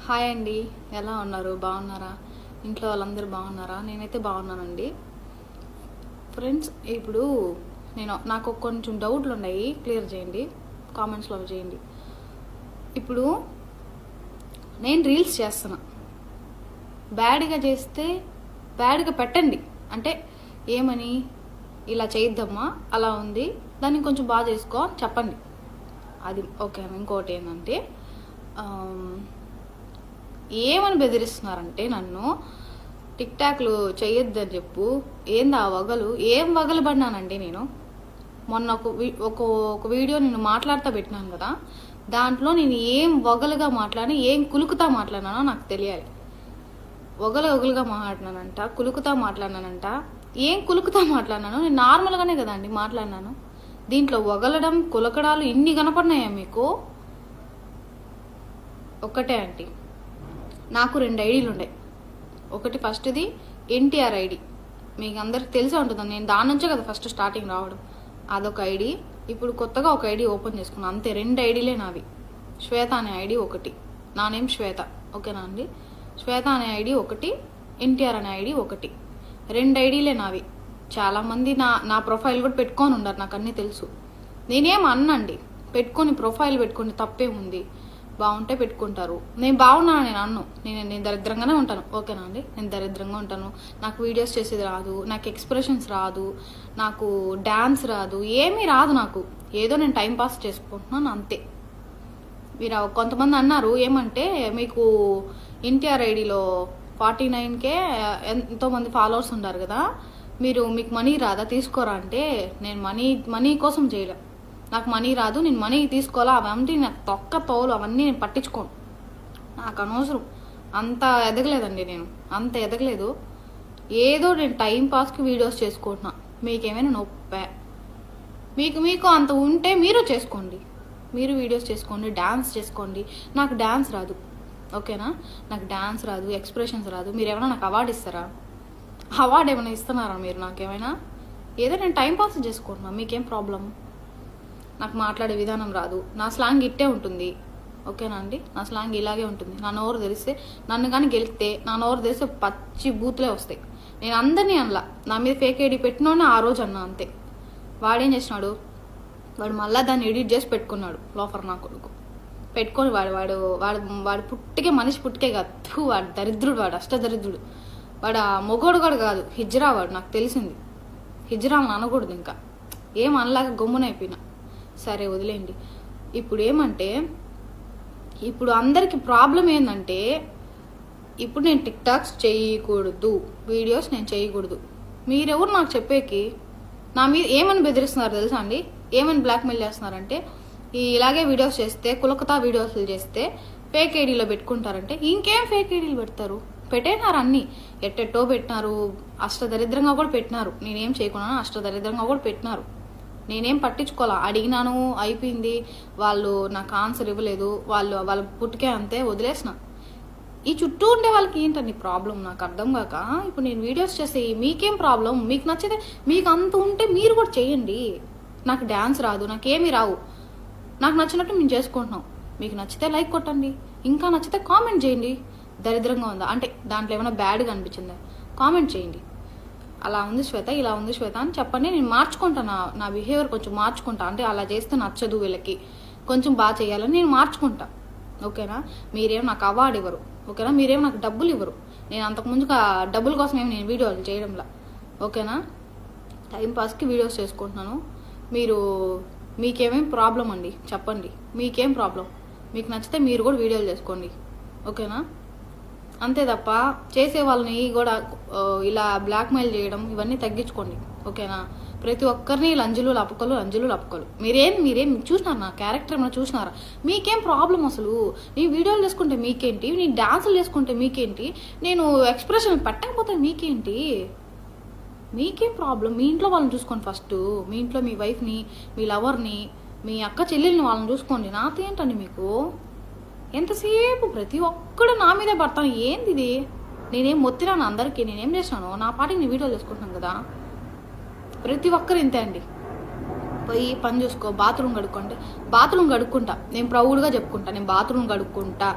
Hi అండి, ఎలా ఉన్నారు? బాగున్నారా? ఇంట్లో వాళ్ళందరూ బాగున్నారా? నేనైతే బాగున్నానండి. ఫ్రెండ్స్, ఇప్పుడు నాకు కొంచెం డౌట్లు ఉన్నాయి, క్లియర్ చేయండి, కామెంట్స్లో చేయండి. ఇప్పుడు నేను రీల్స్ చేస్తున్నా, బ్యాడ్గా చేస్తే బ్యాడ్గా పెట్టండి, అంటే ఏమని ఇలా చేయొద్దమ్మా, అలా ఉంది, దాన్ని కొంచెం బాగా చేసుకో చెప్పండి. అది ఓకే. ఇంకోటి ఏంటంటే ఏమని బెదిరిస్తున్నారంటే నన్ను టిక్ టాక్లు చేయొద్దని చెప్పు. ఏంది ఆ వగలు? ఏం వగలు పడినానండి నేను? మొన్న ఒక వీడియో నేను మాట్లాడుతూ పెట్టినాను కదా, దాంట్లో నేను ఏం వగలుగా మాట్లాడి ఏం కులుకుతా మాట్లాడినానో నాకు తెలియాలి. వగలుగా మాట్లాడినానంట, కులుకుతా మాట్లాడినానంట. ఏం కులుకుతా మాట్లాడినాను? నేను నార్మల్గానే కదా అండి మాట్లాడినాను. దీంట్లో వగలడం కులకడాలు ఇన్ని కనపడినాయా మీకు? ఒక్కటే ఆంటీ, నాకు 2 ఐడీలు ఉన్నాయి. ఒకటి ఫస్ట్ది ఎన్టీఆర్ ఐడి, మీకు అందరికి తెలిసే ఉంటుంది, నేను దాని నుంచే కదా ఫస్ట్ స్టార్టింగ్ రావడం. అదొక ఐడి. ఇప్పుడు కొత్తగా ఒక ఐడి ఓపెన్ చేసుకున్నాను, అంతే. 2 ఐడీలే నావి. శ్వేత అనే ఐడి ఒకటి, నా నేమ్ శ్వేత, ఓకేనా అండి? శ్వేత అనే ఐడి ఒకటి, ఎన్టీఆర్ అనే ఐడి ఒకటి, 2 ఐడీలే నావి. చాలామంది నా ప్రొఫైల్ కూడా పెట్టుకొని ఉన్నారు, నాకు అన్నీ తెలుసు. నేనేం అన్నండి, పెట్టుకొని ప్రొఫైల్ పెట్టుకొని తప్పేముంది, బాగుంటే పెట్టుకుంటారు. నేను బాగున్నాను, నేను దరిద్రంగానే ఉంటాను, ఓకేనా అండి? నేను దరిద్రంగా ఉంటాను, నాకు వీడియోస్ చేసేది రాదు, నాకు ఎక్స్ప్రెషన్స్ రాదు, నాకు డ్యాన్స్ రాదు, ఏమీ రాదు నాకు. ఏదో నేను టైంపాస్ చేసుకుంటున్నాను, అంతే. మీరు కొంతమంది అన్నారు ఏమంటే, మీకు ఎన్టీఆర్ ఐడిలో 49K ఎంతోమంది ఫాలోవర్స్ ఉన్నారు కదా, మీకు మనీ రాదా, తీసుకోరా అంటే, నేను మనీ కోసం చేయలే. నాకు మనీ రాదు, నేను మనీ తీసుకోవాలా, అవన్నీ నాకు తొక్క తోలు, అవన్నీ నేను పట్టించుకోను, నాకు అనవసరం. అంత ఎదగలేదండి నేను, అంత ఎదగలేదు. ఏదో నేను టైంపాస్కి వీడియోస్ చేసుకుంటున్నా. మీకేమైనా నొప్పే? మీకు అంత ఉంటే మీరు చేసుకోండి, మీరు వీడియోస్ చేసుకోండి, డ్యాన్స్ చేసుకోండి. నాకు డ్యాన్స్ రాదు, ఓకేనా? నాకు డ్యాన్స్ రాదు, ఎక్స్ప్రెషన్స్ రాదు. మీరు ఏమైనా నాకు అవార్డు ఇస్తారా? అవార్డు ఏమైనా ఇస్తున్నారా మీరు నాకేమైనా? ఏదో నేను టైంపాస్ చేసుకుంటున్నా, మీకేం ప్రాబ్లం? నాకు మాట్లాడే విధానం రాదు, నా స్లాంగ్ ఇట్టే ఉంటుంది, ఓకేనా అండి? నా స్లాంగ్ ఇలాగే ఉంటుంది. నా నోరు తెరిస్తే, నన్ను కానీ గెలిస్తే నా నోరు తెరిస్తే పచ్చి బూతులే వస్తాయి. నేను అందరినీ అనలా, నా మీద ఫేక్ ఐడి పెట్టినోనే ఆ రోజు అన్నా, అంతే. వాడేం చేసినాడు, వాడు మళ్ళీ దాన్ని ఎడిట్ చేసి పెట్టుకున్నాడు, లోఫర్ నా కొడుకు. పెట్టుకొని వాడు పుట్టికే మనిషి పుట్టికే కాదు, వాడు దరిద్రుడు, వాడు అష్టదరిద్రుడు, వాడు ఆ మొగోడు కూడా కాదు, హిజ్రా వాడు. నాకు తెలిసింది, హిజ్రా అనకూడదు, ఇంకా ఏం అనలాగా గమ్మునైపోయినా. సరే వదిలేండి. ఇప్పుడు ఏమంటే, ఇప్పుడు అందరికి ప్రాబ్లం ఏంటంటే, ఇప్పుడు నేను టిక్ టాక్స్ చేయకూడదు, వీడియోస్ నేను చేయకూడదు. మీరెవరు నాకు చెప్పేకి? నా మీద ఏమని బెదిరిస్తున్నారు తెలుసా అండి? ఏమని బ్లాక్మెయిల్ చేస్తున్నారంటే, ఇలాగే వీడియోస్ చేస్తే, కులకతా వీడియోస్లు చేస్తే ఫేక్ ఐడీలో పెట్టుకుంటారంటే, ఇంకేం ఫేక్ ఐడీలు పెడతారు? పెట్టేనారు అన్నీ, ఎట్టెట్టో పెట్టినారు, అష్టదరిద్రంగా కూడా పెట్టినారు. నేనేం చేయకున్నాను, అష్టదరిద్రంగా కూడా పెట్టినారు. నేనేం పట్టించుకోవాలా, అడిగినాను, అయిపోయింది. వాళ్ళు నాకు ఆన్సర్ ఇవ్వలేదు, వాళ్ళ పుట్టుకే అంతే, వదిలేసిన. ఈ చుట్టూ ఉండే వాళ్ళకి ఏంటండి ప్రాబ్లం నాకు అర్థం కాక. ఇప్పుడు నేను వీడియోస్ చేస్తే మీకేం ప్రాబ్లం? మీకు నచ్చితే, మీకు అంత ఉంటే మీరు కూడా చేయండి. నాకు డ్యాన్స్ రాదు, నాకేమీ రావు, నాకు నచ్చినట్టు మేము చేసుకుంటున్నాం. మీకు నచ్చితే లైక్ కొట్టండి, ఇంకా నచ్చితే కామెంట్ చేయండి. దరిద్రంగా ఉందా అంటే, దాంట్లో ఏమైనా బ్యాడ్గా అనిపించిందా, కామెంట్ చేయండి. అలా ఉంది శ్వేత, ఇలా ఉంది శ్వేత అని చెప్పండి. నేను మార్చుకుంటాను, నా బిహేవియర్ కొంచెం మార్చుకుంటా. అంటే అలా చేస్తే నచ్చదు వీళ్ళకి, కొంచెం బాగా చేయాలని నేను మార్చుకుంటా, ఓకేనా? మీరేం నాకు అవార్డు ఇవ్వరు, ఓకేనా? మీరేం నాకు డబ్బులు ఇవ్వరు. నేను అంతకుముందు డబ్బుల కోసం ఏమి నేను వీడియోలు చేయడంలా, ఓకేనా? టైంపాస్కి వీడియోస్ చేసుకుంటున్నాను. మీకేమేం ప్రాబ్లం అండి చెప్పండి, మీకేం ప్రాబ్లం? మీకు నచ్చితే మీరు కూడా వీడియోలు చేసుకోండి, ఓకేనా? అంతే తప్ప చేసే వాళ్ళని కూడా ఇలా బ్లాక్మెయిల్ చేయడం ఇవన్నీ తగ్గించుకోండి, ఓకేనా? ప్రతి ఒక్కరిని లంజులు లపకలు. మీరేం చూసినారు? నా క్యారెక్టర్ ఏమైనా చూసినారా? మీకేం ప్రాబ్లం అసలు? నీ వీడియోలు చేసుకుంటే మీకేంటి, నీ డాన్సులు చేసుకుంటే మీకేంటి, నేను ఎక్స్ప్రెషన్ పెట్టకపోతే మీకేంటి? మీకేం ప్రాబ్లం? మీ ఇంట్లో వాళ్ళని చూసుకోండి ఫస్ట్. మీ ఇంట్లో మీ వైఫ్ని, మీ లవర్ని, మీ అక్క చెల్లెల్ని, వాళ్ళని చూసుకోండి. నాతో ఏంటండి మీకు? ఎంతసేపు ప్రతి ఒక్కడు నా మీదే పడతాను, ఏంది ఇది? నేనేం మొత్తిరాను అందరికీ, నేనేం చేసినాను? నా పాటికి నేను వీడియోలు చేసుకుంటున్నాను కదా. ప్రతి ఒక్కరు ఇంతే అండి. పోయి పని చూసుకో, బాత్రూమ్ కడుక్కుంటే బాత్రూమ్ కడుక్కుంటా, నేను ప్రౌడ్గా చెప్పుకుంటా, నేను బాత్రూమ్ కడుక్కుంటా,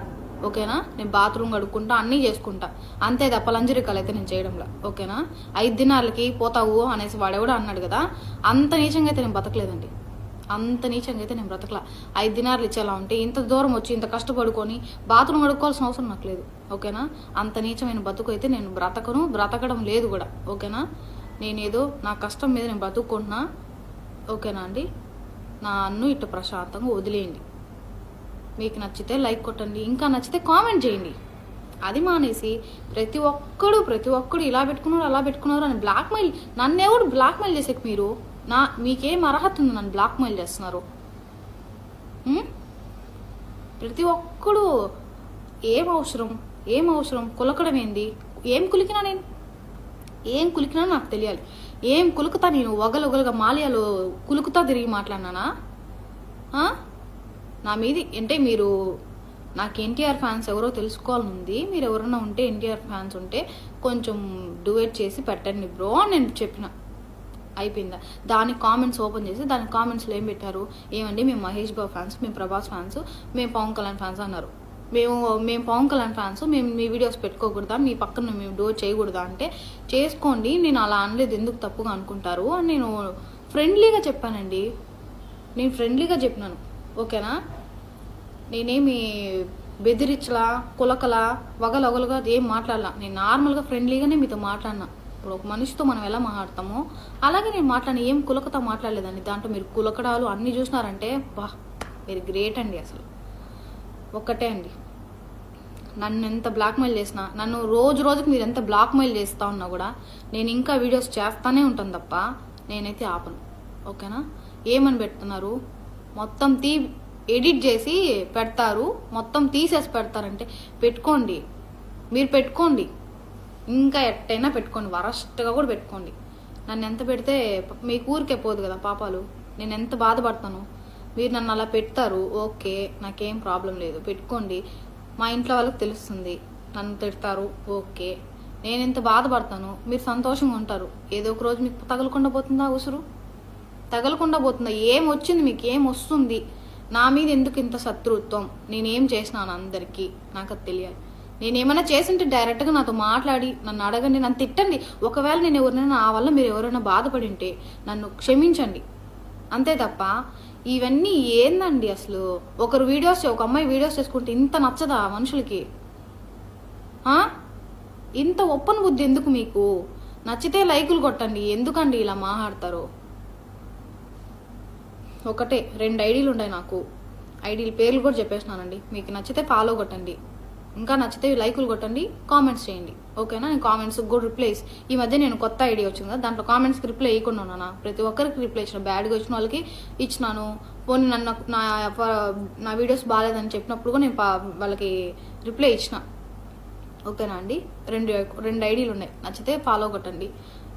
ఓకేనా? నేను బాత్రూమ్ కడుక్కుంటా, అన్నీ చేసుకుంటా, అంతే తప్ప లంజరికాలు అయితే నేను చేయడంలా. ఓకేనా? 5 దినాలకి పోతావు అనేసి వాడెవడో అన్నాడు కదా, అంత నీచంగా అయితే నేను బతకలేదండి. అంత నీచంగా అయితే నేను బ్రతకలా. 5 దినాలు ఇచ్చేలా ఉంటే ఇంత దూరం వచ్చి ఇంత కష్టపడుకొని బాత్రూమ్ కడుక్కోవాల్సిన అవసరం నాకు లేదు. ఓకేనా? అంత నీచమైన బతుకు అయితే నేను బ్రతకడం లేదు కూడా. ఓకేనా? నేనేదో నా కష్టం మీద నేను బతుక్కుంటున్నా. ఓకేనా అండి? నా అన్ను ఇట్ట ప్రశాంతంగా వదిలేయండి. మీకు నచ్చితే లైక్ కొట్టండి, ఇంకా నచ్చితే కామెంట్ చేయండి. అది మానేసి ప్రతి ఒక్కడు ఇలా పెట్టుకున్నారు అలా పెట్టుకున్నారు అని బ్లాక్మెయిల్, నన్ను ఎవడు బ్లాక్మెయిల్ చేసేకి మీరు? మీకేం అర్హత ఉంది నన్ను బ్లాక్మెయిల్ చేస్తున్నారు? ప్రతి ఒక్కడు ఏం అవసరం కులకడం ఏంది? ఏం కులికినా నాకు తెలియాలి. ఏం కులుకుతా నేను? ఒగలుగా మాలియాలో కులుకుతా తిరిగి మాట్లాడినానా? నా మీది అంటే మీరు నాకు ఎన్టీఆర్ ఫ్యాన్స్ ఎవరో తెలుసుకోవాలనుంది. మీరు ఎవరన్నా ఉంటే ఎన్టీఆర్ ఫ్యాన్స్ ఉంటే కొంచెం డూయేట్ చేసి పెట్టండి బ్రో అని నేను చెప్పిన. అయిపోయిందా? దానికి కామెంట్స్ ఓపెన్ చేసి దాని కామెంట్స్లో ఏం పెట్టారు? ఏమండి మేము మహేష్ బాబు ఫ్యాన్స్, మేము ప్రభాస్ ఫ్యాన్స్, మేము పవన్ కళ్యాణ్ ఫ్యాన్స్ అన్నారు. మేము పవన్ కళ్యాణ్ ఫ్యాన్స్, మేము మీ వీడియోస్ పెట్టుకోకూడదా, మీ పక్కన మేము డోర్ చేయకూడదా అంటే చేసుకోండి, నేను అలా అనలేదు, ఎందుకు తప్పుగా అనుకుంటారు అని నేను ఫ్రెండ్లీగా చెప్పానండి. నేను ఫ్రెండ్లీగా చెప్పినాను. ఓకేనా? నేనేమి బెదిరించలా, కులకలా, వగలొగలుగా ఏం మాట్లాడలా. నేను నార్మల్గా ఫ్రెండ్లీగానే మీతో మాట్లాడినా. ఇప్పుడు ఒక మనిషితో మనం ఎలా మాట్లాడతామో అలాగే నేను మాట్లాడిన. ఏం కులకతో మాట్లాడలేదండి. దాంట్లో మీరు కులకడాలు అన్నీ చూసినారంటే మీరు గ్రేట్ అండి. అసలు ఒక్కటే అండి, నన్ను ఎంత బ్లాక్మెయిల్ చేసినా, నన్ను రోజుకి మీరు ఎంత బ్లాక్మెయిల్ చేస్తూ ఉన్నా కూడా నేను ఇంకా వీడియోస్ చేస్తానే ఉంటాను తప్ప నేనైతే ఆపను. ఓకేనా? ఏమని పెడుతున్నారు? మొత్తం ఎడిట్ చేసి పెడతారు, మొత్తం తీసేసి పెడతారంటే పెట్టుకోండి, మీరు పెట్టుకోండి, ఇంకా ఎట్టయినా పెట్టుకోండి, వరస్ట్గా కూడా పెట్టుకోండి. నన్ను ఎంత పెడితే మీకు ఊరికే పోదు కదా పాపాలు. నేను ఎంత బాధపడతాను, మీరు నన్ను అలా పెడతారు. ఓకే, నాకేం ప్రాబ్లం లేదు, పెట్టుకోండి. మా ఇంట్లో వాళ్ళకి తెలుస్తుంది నన్ను తిడతారు. ఓకే, నేను ఎంత బాధపడతాను, మీరు సంతోషంగా ఉంటారు. ఏదో ఒక రోజు మీకు తగలకుండా పోతుందా? ఉసురు తగలకుండా పోతుందా? ఏం వచ్చింది మీకు? ఏం వస్తుంది? నా మీద ఎందుకు ఇంత శత్రుత్వం? నేనేం చేసినాను అందరికీ? నాకు అది తెలియాలి. నేనేమైనా చేసింటే డైరెక్ట్గా నాతో మాట్లాడి నన్ను అడగండి, నన్ను తిట్టండి. ఒకవేళ నేను ఎవరినైనా నా వల్ల మీరు ఎవరైనా బాధపడి ఉంటే నన్ను క్షమించండి, అంతే తప్ప ఇవన్నీ ఏందండి అసలు? ఒక అమ్మాయి వీడియోస్ చేసుకుంటే ఇంత నచ్చదా మనుషులకి? ఇంత ఒప్పని బుద్ధి ఎందుకు మీకు? నచ్చితే లైకులు కొట్టండి, ఎందుకండి ఇలా మాట్లాడతారు? ఒకటే 2 ఐడీలు ఉన్నాయి నాకు. ఐడీల పేర్లు కూడా చెప్పేసినానండి. మీకు నచ్చితే ఫాలో కొట్టండి, ఇంకా నచ్చితే లైకులు కొట్టండి, కామెంట్స్ చేయండి. ఓకేనా? నేను కామెంట్స్కి కూడా రిప్లైస్, ఈ మధ్య నేను కొత్త ఐడియా వచ్చింది కదా, దాంట్లో కామెంట్స్కి రిప్లై ఇవ్వకుండా ఉన్నానా? ప్రతి ఒక్కరికి రిప్లై ఇచ్చిన, బ్యాడ్గా వచ్చిన వాళ్ళకి ఇచ్చినాను. పోనీ నన్ను నా వీడియోస్ బాగాలేదని చెప్పినప్పుడు కూడా నేను వాళ్ళకి రిప్లై ఇచ్చిన. ఓకేనా అండి? 2 ఐడీలు ఉన్నాయి. నచ్చితే ఫాలో కొట్టండి,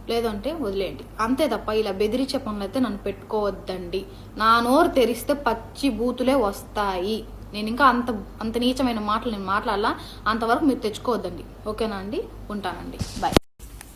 లేదంటే వదిలేయండి, అంతే తప్ప ఇలా బెదిరించే పనులు అయితే నన్ను పెట్టుకోవద్దండి. నా నోరు తెరిస్తే పచ్చి బూతులే వస్తాయి. నేను ఇంకా అంత నీచమైన మాటలు నేను మాట్లాడాలా, అంతవరకు మీరు తెచ్చుకోవద్దండి. ఓకేనా అండి? ఉంటానండి, బాయ్.